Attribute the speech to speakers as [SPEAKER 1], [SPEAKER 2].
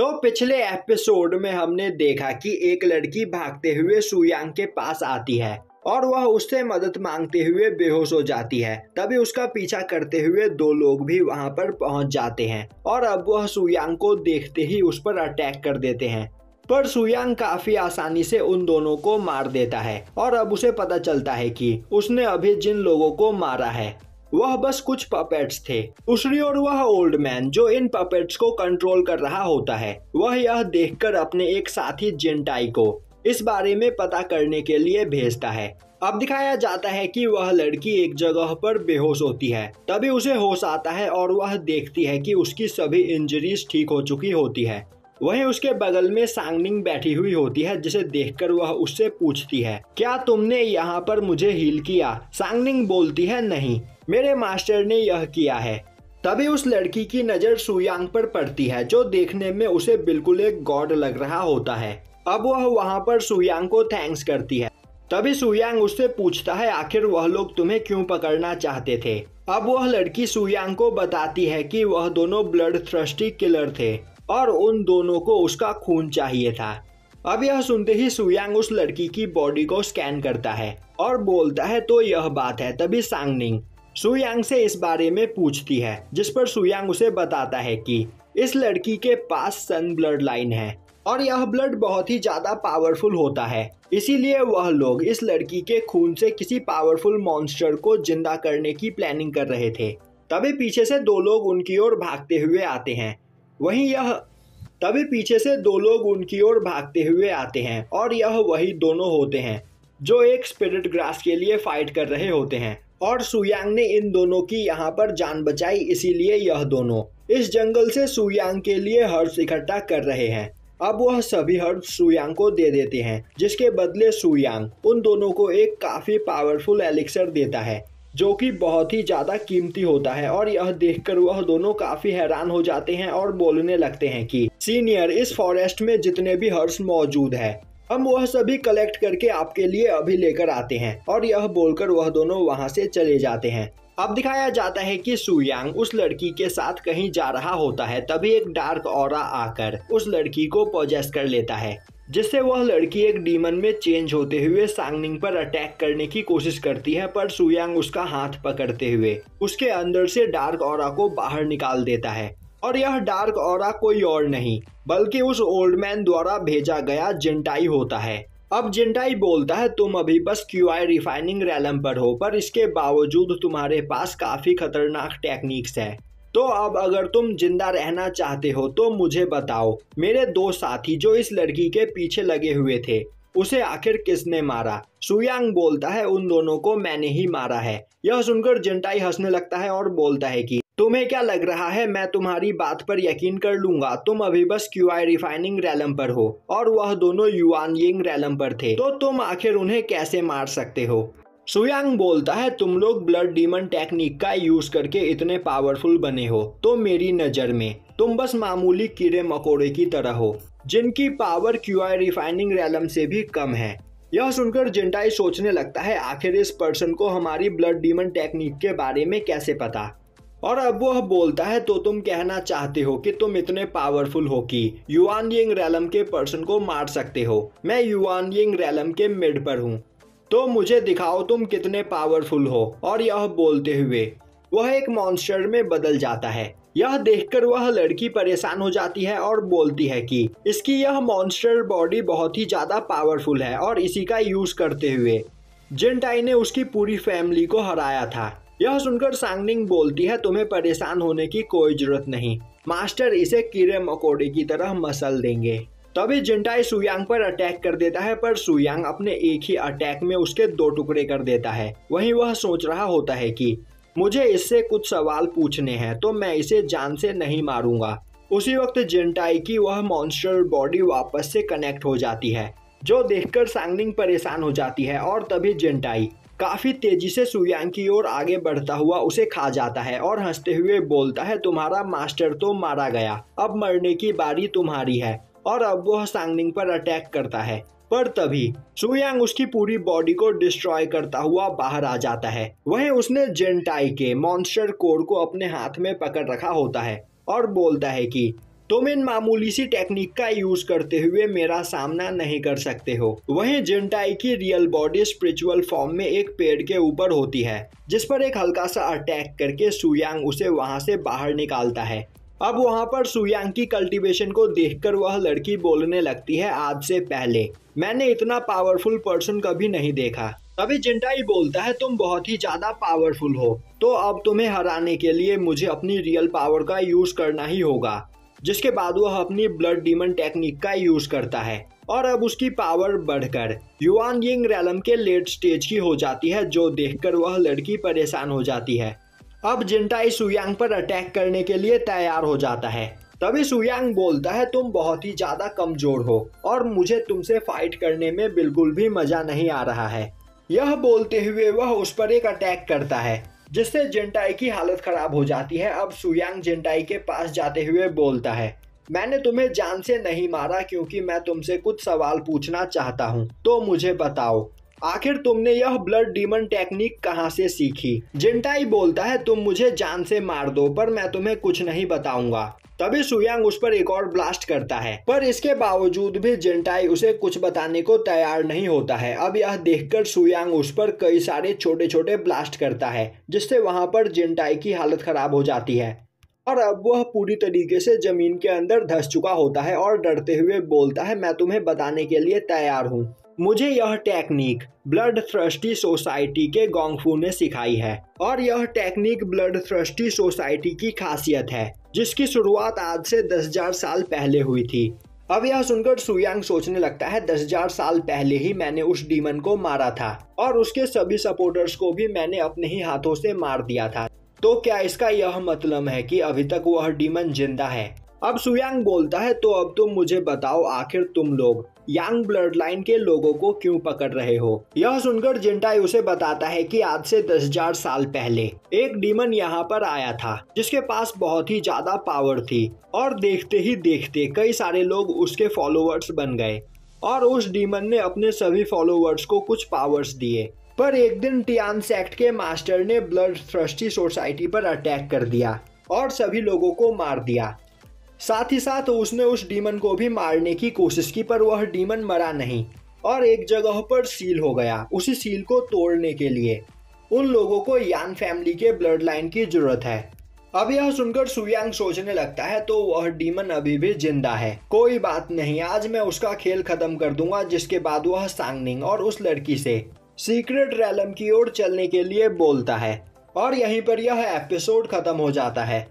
[SPEAKER 1] तो पिछले एपिसोड में हमने देखा कि एक लड़की भागते हुए सुयांग के पास आती है और वह उससे मदद मांगते हुए बेहोश हो जाती है। तभी उसका पीछा करते हुए दो लोग भी वहां पर पहुंच जाते हैं और अब वह सुयांग को देखते ही उस पर अटैक कर देते हैं, पर सुयांग काफी आसानी से उन दोनों को मार देता है और अब उसे पता चलता है कि उसने अभी जिन लोगों को मारा है वह बस कुछ पपेट्स थे। दूसरी ओर वह ओल्ड मैन जो इन पपेट्स को कंट्रोल कर रहा होता है, वह यह देखकर अपने एक साथी जिनटाई को इस बारे में पता करने के लिए भेजता है। अब दिखाया जाता है कि वह लड़की एक जगह पर बेहोश होती है। तभी उसे होश आता है और वह देखती है कि उसकी सभी इंजरीज ठीक हो चुकी होती है। वहीं उसके बगल में सांगनिंग बैठी हुई होती है, जिसे देखकर वह उससे पूछती है, क्या तुमने यहाँ पर मुझे हील किया? सांगनिंग बोलती है, नहीं, मेरे मास्टर ने यह किया है। तभी उस लड़की की नजर सुयांग पर पड़ती है, जो देखने में उसे बिल्कुल एक गॉड लग रहा होता है। अब वह वहाँ पर सुयांग को थैंक्स करती है। तभी सुयांग उससे पूछता है, आखिर वह लोग तुम्हें क्यों पकड़ना चाहते थे? अब वह लड़की सुयांग को बताती है कि वह दोनों ब्लड थ्रस्टी किलर थे और उन दोनों को उसका खून चाहिए था। अब यह सुनते ही सुयांग उस लड़की की बॉडी को स्कैन करता है और बोलता है, तो यह बात है। तभी सांगनिंग सुयांग से इस बारे में पूछती है, जिस पर सुयांग उसे बताता है कि इस लड़की के पास सन ब्लड लाइन है और यह ब्लड बहुत ही ज्यादा पावरफुल होता है, इसीलिए वह लोग इस लड़की के खून से किसी पावरफुल मॉन्स्टर को जिंदा करने की प्लानिंग कर रहे थे। तभी पीछे से दो लोग उनकी ओर भागते हुए आते हैं। और यह वही दोनों होते हैं जो एक स्पिरिट ग्रास के लिए फाइट कर रहे होते हैं और सुयांग ने इन दोनों की यहाँ पर जान बचाई, इसीलिए यह दोनों इस जंगल से सुयांग के लिए हर्ब्स इकट्ठा कर रहे हैं। अब वह सभी हर्ब्स सुयांग को दे देते हैं, जिसके बदले सुयांग उन दोनों को एक काफी पावरफुल एलिक्सर देता है, जो कि बहुत ही ज्यादा कीमती होता है। और यह देखकर वह दोनों काफी हैरान हो जाते हैं और बोलने लगते हैं कि सीनियर, इस फॉरेस्ट में जितने भी हर्ब्स मौजूद है, हम वह सभी कलेक्ट करके आपके लिए अभी लेकर आते हैं। और यह बोलकर वह दोनों वहां से चले जाते हैं। अब दिखाया जाता है कि सुयांग उस लड़की के साथ कहीं जा रहा होता है। तभी एक डार्क ऑरा आकर उस लड़की को पॉजेस कर लेता है, जिससे वह लड़की एक डीमन में चेंज होते हुए सांगनिंग पर अटैक करने की कोशिश करती है, पर सुयांग उसका हाथ पकड़ते हुए उसके अंदर से डार्क ऑरा को बाहर निकाल देता है। और यह डार्क ऑरा कोई और नहीं बल्कि उस ओल्ड मैन द्वारा भेजा गया जिनटाई होता है। अब जिनटाई बोलता है, तुम अभी बस क्यूआई रिफाइनिंग रैलम पर हो, पर इसके बावजूद तुम्हारे पास काफी खतरनाक टेक्निक्स है। तो अब अगर तुम जिंदा रहना चाहते हो तो मुझे बताओ, मेरे दो साथी जो इस लड़की के पीछे लगे हुए थे, उसे आखिर किसने मारा? सुयांग बोलता है, उन दोनों को मैंने ही मारा है। यह सुनकर जिनटाई हंसने लगता है और बोलता है कि तुम्हें क्या लग रहा है मैं तुम्हारी बात पर यकीन कर लूंगा? तुम अभी बस क्यूआई रिफाइनिंग रैलम पर हो और वह दोनों युआनयिंग रैलम पर थे, तो तुम आखिर उन्हें कैसे मार सकते हो? सुयांग बोलता है, तुम लोग ब्लड डीमन टेक्निक का यूज करके इतने पावरफुल बने हो, तो मेरी नजर में तुम बस मामूली कीड़े मकोड़े की तरह हो, जिनकी पावर क्यूआई रिफाइनिंग रैलम से भी कम है। यह सुनकर जिनटाई सोचने लगता है, आखिर इस पर्सन को हमारी ब्लड डीमन टेक्निक के बारे में कैसे पता? और अब वह बोलता है, तो तुम कहना चाहते हो कि तुम इतने पावरफुल हो कि युआनयिंग रैलम के पर्सन को मार सकते हो। मैं युआनयिंग रैलम के मिड पर हूँ, तो मुझे दिखाओ तुम कितने पावरफुल हो। और यह बोलते हुए वह एक मॉन्स्टर में बदल जाता है। यह देखकर वह लड़की परेशान हो जाती है और बोलती है कि इसकी यह मॉन्स्टर बॉडी बहुत ही ज्यादा पावरफुल है और इसी का यूज करते हुए जिनटाई ने उसकी पूरी फैमिली को हराया था। यह सुनकर सांगनिंग बोलती है, तुम्हें परेशान होने की कोई जरूरत नहीं, मास्टर इसे कीड़े मकोड़े की तरह मसल देंगे। तभी जिनटाई सुयांग पर अटैक कर देता है, पर सुयांग अपने एक ही अटैक में उसके दो टुकड़े कर देता है। वहीं वह सोच रहा होता है कि मुझे इससे कुछ सवाल पूछने हैं, तो मैं इसे जान से नहीं मारूंगा। उसी वक्त जिनटाई की वह मॉन्स्टर बॉडी वापस से कनेक्ट हो जाती है, जो देखकर सांगनिंग परेशान हो जाती है। और तभी जिनटाई काफी तेजी से सुयांग की ओर आगे बढ़ता हुआ उसे खा जाता है और हंसते हुए बोलता है, तुम्हारा मास्टर तो मारा गया, अब मरने की बारी तुम्हारी है। और अब वह सांगनिंग पर अटैक करता है, पर तभी सुयांग उसकी पूरी बॉडी को डिस्ट्रॉय करता हुआ बाहर आ जाता है। वहीं उसने जिनटाई के मॉन्स्टर कोर को अपने हाथ में पकड़ रखा होता है और बोलता है कि तुम इन मामूली सी टेक्निक का यूज करते हुए मेरा सामना नहीं कर सकते हो। वहीं जिनटाई की रियल बॉडी स्पिरिचुअल फॉर्म में एक पेड़ के ऊपर होती है, जिस पर एक हल्का सा अटैक करके सुयांग उसे वहां से बाहर निकालता है। अब वहां पर सुयांग की कल्टीवेशन को देखकर वह लड़की बोलने लगती है, आज से पहले मैंने इतना पावरफुल पर्सन कभी नहीं देखा। तभी जिनटाई बोलता है, तुम बहुत ही ज्यादा पावरफुल हो, तो अब तुम्हें हराने के लिए मुझे अपनी रियल पावर का यूज करना ही होगा। जिसके बाद वह अपनी ब्लड डीमन टेक्निक का यूज करता है और अब उसकी पावर बढ़कर युआन यिंग रैलम के लेट स्टेज की हो जाती है, जो देखकर वह लड़की परेशान हो जाती है। अब जिनटाई सुयांग पर अटैक करने के लिए तैयार हो जाता है। तभी सुयांग बोलता है, तुम बहुत ही ज्यादा कमजोर हो और मुझे तुमसे फाइट करने में बिल्कुल भी मजा नहीं आ रहा है। यह बोलते हुए वह उस पर एक अटैक करता है, जिससे जिनटाई की हालत खराब हो जाती है। अब सुयांग जिनटाई के पास जाते हुए बोलता है, मैंने तुम्हें जान से नहीं मारा क्योंकि मैं तुमसे कुछ सवाल पूछना चाहता हूँ, तो मुझे बताओ आखिर तुमने यह ब्लड डीमन टेक्निक कहाँ से सीखी। जिनटाई बोलता है, तुम मुझे जान से मार दो पर मैं तुम्हें कुछ नहीं बताऊंगा। तभी सुयांग उस पर एक और ब्लास्ट करता है, पर इसके बावजूद भी जिनटाई उसे कुछ बताने को तैयार नहीं होता है। अब यह देखकर सुयांग उस पर कई सारे छोटे छोटे ब्लास्ट करता है, जिससे वहां पर जिनटाई की हालत खराब हो जाती है और अब वह पूरी तरीके से जमीन के अंदर धंस चुका होता है और डरते हुए बोलता है, मैं तुम्हें बताने के लिए तैयार हूँ। मुझे यह टेक्निक ब्लड थ्रस्टी सोसाइटी के गोंगफू ने सिखाई है और यह टेक्निक ब्लड थ्रस्टी सोसाइटी की खासियत है, जिसकी शुरुआत आज से 10,000 साल पहले हुई थी। अब यह सुनकर सुयांग सोचने लगता है, 10,000 साल पहले ही मैंने उस डीमन को मारा था और उसके सभी सपोर्टर्स को भी मैंने अपने ही हाथों से मार दिया था, तो क्या इसका यह मतलब है कि अभी तक वह डीमन जिंदा है। अब सुयांग बोलता है, तो अब तुम मुझे बताओ आखिर तुम लोग यांग ब्लड लाइन के लोगों को क्यों पकड़ रहे हो। यह सुनकर जिनटाई उसे बताता है कि आज से 10,000 साल पहले एक डीमन यहाँ पर आया था, जिसके पास बहुत ही ज्यादा पावर थी और देखते ही देखते कई सारे लोग उसके फॉलोअर्स बन गए और उस डीमन ने अपने सभी फॉलोअर्स को कुछ पावर्स दिए। पर एक दिन टियान सेक्ट के मास्टर ने ब्लड थ्रस्टी सोसाइटी पर अटैक कर दिया और सभी लोगों को मार दिया। साथ ही साथ उसने उस डीमन को भी मारने की कोशिश की, पर वह डीमन मरा नहीं और एक जगह पर सील हो गया। उसी सील को तोड़ने के लिए उन लोगों को यान फैमिली के ब्लड लाइन की जरूरत है। अब यह सुनकर सुयांग सोचने लगता है, तो वह डीमन अभी भी जिंदा है। कोई बात नहीं, आज मैं उसका खेल खत्म कर दूंगा। जिसके बाद वह सांगनिंग और उस लड़की से सीक्रेट रैलम की ओर चलने के लिए बोलता है और यहीं पर यह एपिसोड खत्म हो जाता है।